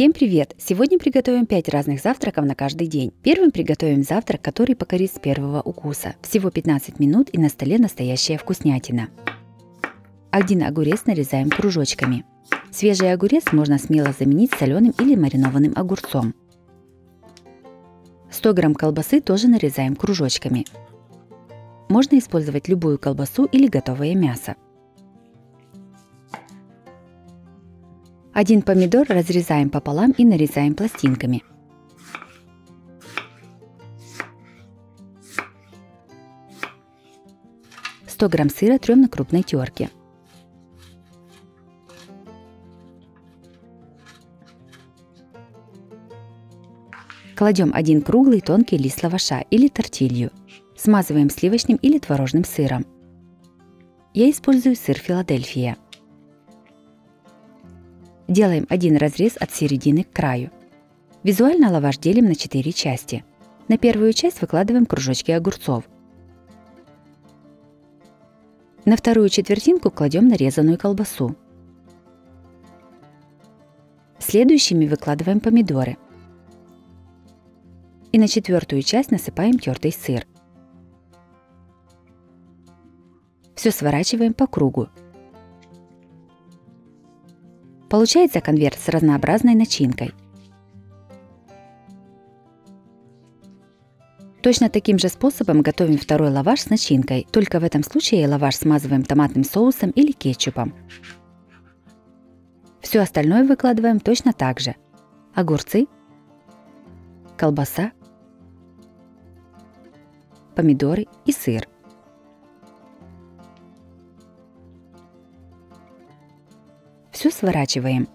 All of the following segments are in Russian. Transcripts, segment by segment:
Всем привет! Сегодня приготовим 5 разных завтраков на каждый день. Первым приготовим завтрак, который покорит с первого укуса. Всего 15 минут и на столе настоящая вкуснятина. Один огурец нарезаем кружочками. Свежий огурец можно смело заменить соленым или маринованным огурцом. 100 грамм колбасы тоже нарезаем кружочками. Можно использовать любую колбасу или готовое мясо. 1 помидор разрезаем пополам и нарезаем пластинками. – 100 грамм сыра трем на крупной терке. Кладем 1 круглый тонкий лист лаваша или тортилью. Смазываем сливочным или творожным сыром. Я использую сыр Филадельфия. Делаем один разрез от середины к краю. Визуально лаваш делим на 4 части. На первую часть выкладываем кружочки огурцов. На вторую четвертинку кладем нарезанную колбасу. Следующими выкладываем помидоры. И на четвертую часть насыпаем тертый сыр. Все сворачиваем по кругу. Получается конверт с разнообразной начинкой. Точно таким же способом готовим второй лаваш с начинкой, только в этом случае лаваш смазываем томатным соусом или кетчупом. Все остальное выкладываем точно так же. Огурцы, колбаса, помидоры и сыр. Все сворачиваем.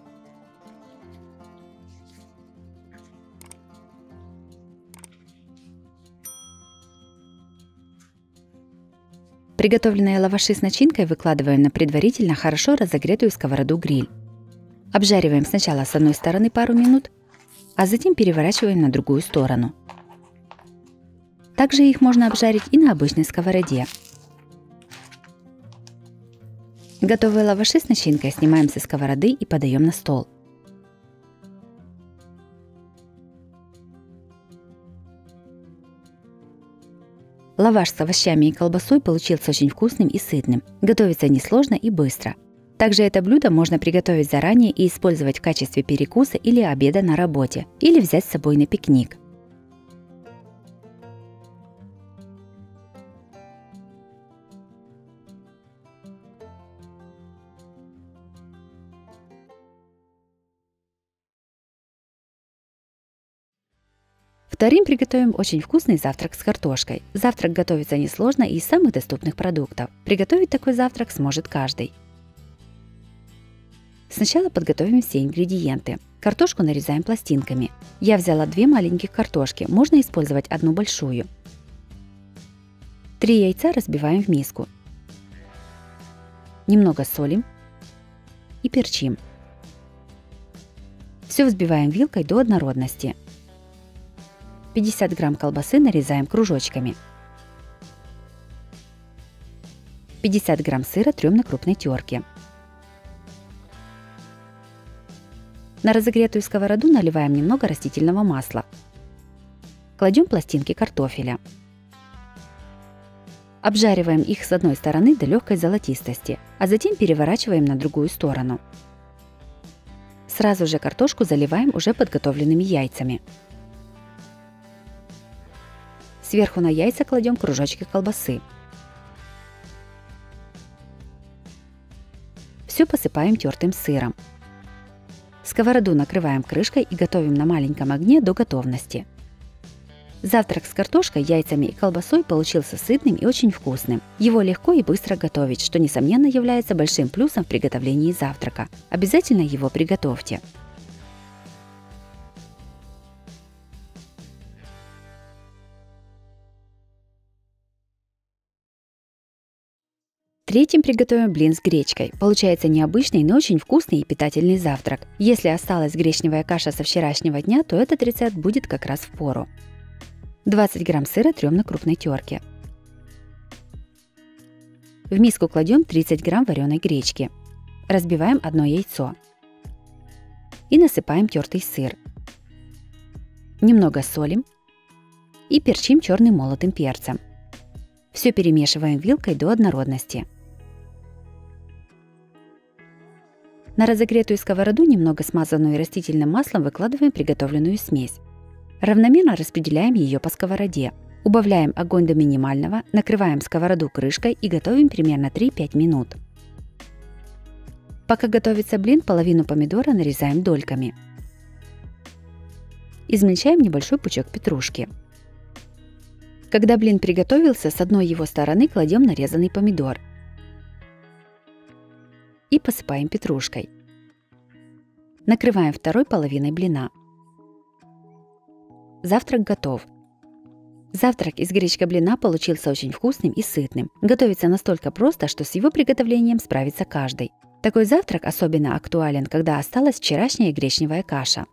Приготовленные лаваши с начинкой выкладываем на предварительно хорошо разогретую сковороду-гриль. Обжариваем сначала с одной стороны пару минут, а затем переворачиваем на другую сторону. Также их можно обжарить и на обычной сковороде. Готовые лаваши с начинкой снимаем со сковороды и подаем на стол. Лаваш с овощами и колбасой получился очень вкусным и сытным. Готовится несложно и быстро. Также это блюдо можно приготовить заранее и использовать в качестве перекуса или обеда на работе, или взять с собой на пикник. Вторым приготовим очень вкусный завтрак с картошкой. Завтрак готовится несложно и из самых доступных продуктов. Приготовить такой завтрак сможет каждый. Сначала подготовим все ингредиенты. Картошку нарезаем пластинками. Я взяла 2 маленьких картошки, можно использовать одну большую. 3 яйца разбиваем в миску. Немного солим и перчим. Все взбиваем вилкой до однородности. 50 грамм колбасы нарезаем кружочками. 50 грамм сыра трем на крупной терке. На разогретую сковороду наливаем немного растительного масла. Кладем пластинки картофеля. Обжариваем их с одной стороны до легкой золотистости, а затем переворачиваем на другую сторону. Сразу же картошку заливаем уже подготовленными яйцами. Сверху на яйца кладем кружочки колбасы. Все посыпаем тертым сыром. Сковороду накрываем крышкой и готовим на маленьком огне до готовности. Завтрак с картошкой, яйцами и колбасой получился сытным и очень вкусным. Его легко и быстро готовить, что несомненно является большим плюсом в приготовлении завтрака. Обязательно его приготовьте. Третьим приготовим блин с гречкой. Получается необычный, но очень вкусный и питательный завтрак. Если осталась гречневая каша со вчерашнего дня, то этот рецепт будет как раз впору. 20 грамм сыра трем на крупной терке. В миску кладем 30 грамм вареной гречки. Разбиваем одно яйцо. и насыпаем тертый сыр. Немного солим и перчим черным молотым перцем. Все перемешиваем вилкой до однородности. На разогретую сковороду, немного смазанную растительным маслом, выкладываем приготовленную смесь. Равномерно распределяем ее по сковороде. Убавляем огонь до минимального, накрываем сковороду крышкой и готовим примерно 3-5 минут. Пока готовится блин, половину помидора нарезаем дольками. Измельчаем небольшой пучок петрушки. Когда блин приготовился, с одной его стороны кладем нарезанный помидор и посыпаем петрушкой. Накрываем второй половиной блина. Завтрак готов. Завтрак из гречка-блина получился очень вкусным и сытным. Готовится настолько просто, что с его приготовлением справится каждый. Такой завтрак особенно актуален, когда осталась вчерашняя гречневая каша.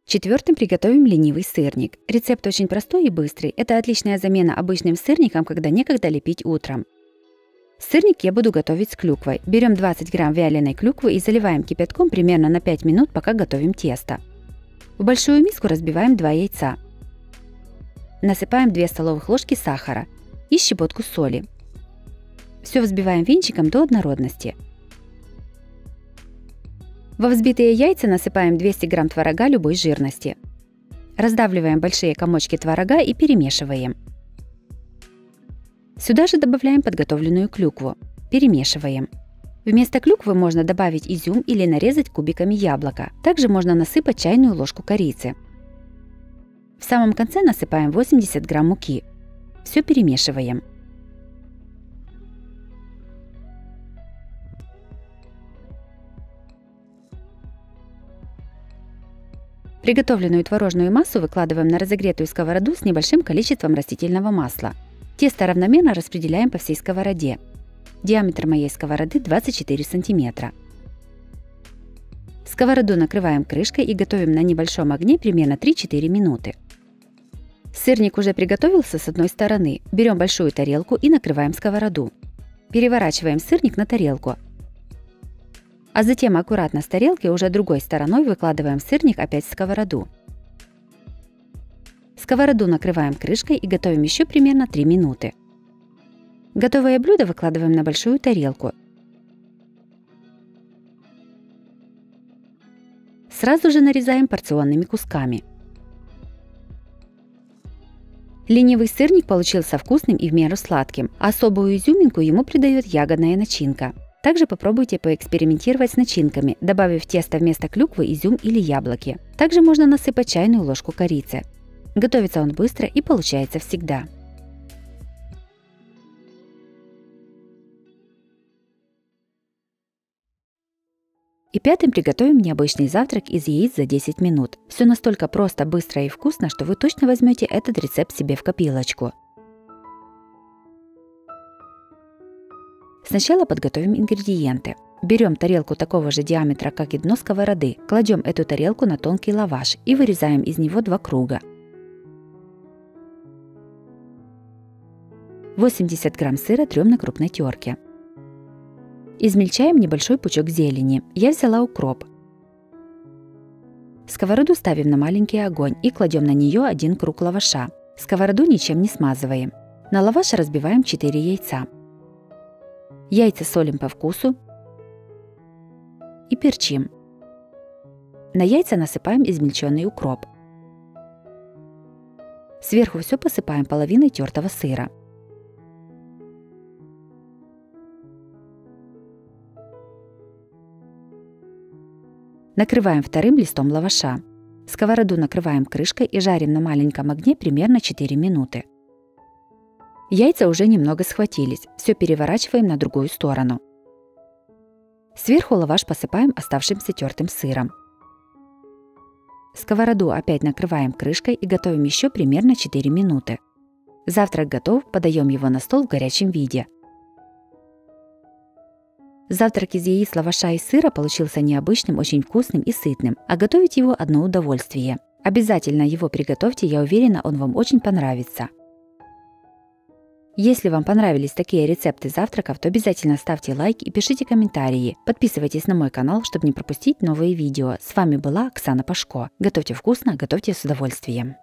Четвертым приготовим ленивый сырник. Рецепт очень простой и быстрый. Это отличная замена обычным сырникам, когда некогда лепить утром. Сырник я буду готовить с клюквой. Берем 20 грамм вяленой клюквы и заливаем кипятком примерно на 5 минут, пока готовим тесто. В большую миску разбиваем 2 яйца. Насыпаем 2 столовых ложки сахара и щепотку соли. Все взбиваем венчиком до однородности. Во взбитые яйца насыпаем 200 грамм творога любой жирности. Раздавливаем большие комочки творога и перемешиваем. Сюда же добавляем подготовленную клюкву. Перемешиваем. Вместо клюквы можно добавить изюм или нарезать кубиками яблоко. Также можно насыпать чайную ложку корицы. В самом конце насыпаем 80 грамм муки. Все перемешиваем. Приготовленную творожную массу выкладываем на разогретую сковороду с небольшим количеством растительного масла. Тесто равномерно распределяем по всей сковороде. Диаметр моей сковороды 24 см. Сковороду накрываем крышкой и готовим на небольшом огне примерно 3-4 минуты. Сырник уже приготовился с одной стороны. Берем большую тарелку и накрываем сковороду. Переворачиваем сырник на тарелку. А затем аккуратно с тарелки уже другой стороной выкладываем сырник опять в сковороду. Сковороду накрываем крышкой и готовим еще примерно 3 минуты. Готовое блюдо выкладываем на большую тарелку. Сразу же нарезаем порционными кусками. Ленивый сырник получился вкусным и в меру сладким. Особую изюминку ему придает ягодная начинка. Также попробуйте поэкспериментировать с начинками, добавив в тесто вместо клюквы изюм или яблоки. Также можно насыпать чайную ложку корицы. Готовится он быстро и получается всегда. И пятым приготовим необычный завтрак из яиц за 10 минут. Все настолько просто, быстро и вкусно, что вы точно возьмете этот рецепт себе в копилочку. Сначала подготовим ингредиенты. Берем тарелку такого же диаметра, как и дно сковороды, кладем эту тарелку на тонкий лаваш и вырезаем из него 2 круга. 80 грамм сыра трем на крупной терке. Измельчаем небольшой пучок зелени. Я взяла укроп. Сковороду ставим на маленький огонь и кладем на нее 1 круг лаваша. Сковороду ничем не смазываем. На лаваш разбиваем 4 яйца. Яйца солим по вкусу и перчим. На яйца насыпаем измельченный укроп. Сверху все посыпаем половиной тертого сыра. Накрываем вторым листом лаваша. Сковороду накрываем крышкой и жарим на маленьком огне примерно 4 минуты. Яйца уже немного схватились, все переворачиваем на другую сторону. Сверху лаваш посыпаем оставшимся тертым сыром. Сковороду опять накрываем крышкой и готовим еще примерно 4 минуты. Завтрак готов, подаем его на стол в горячем виде. Завтрак из яиц, лаваша и сыра получился необычным, очень вкусным и сытным, а готовить его одно удовольствие. Обязательно его приготовьте, я уверена, он вам очень понравится. Если вам понравились такие рецепты завтраков, то обязательно ставьте лайк и пишите комментарии. Подписывайтесь на мой канал, чтобы не пропустить новые видео. С вами была Оксана Пашко. Готовьте вкусно, готовьте с удовольствием.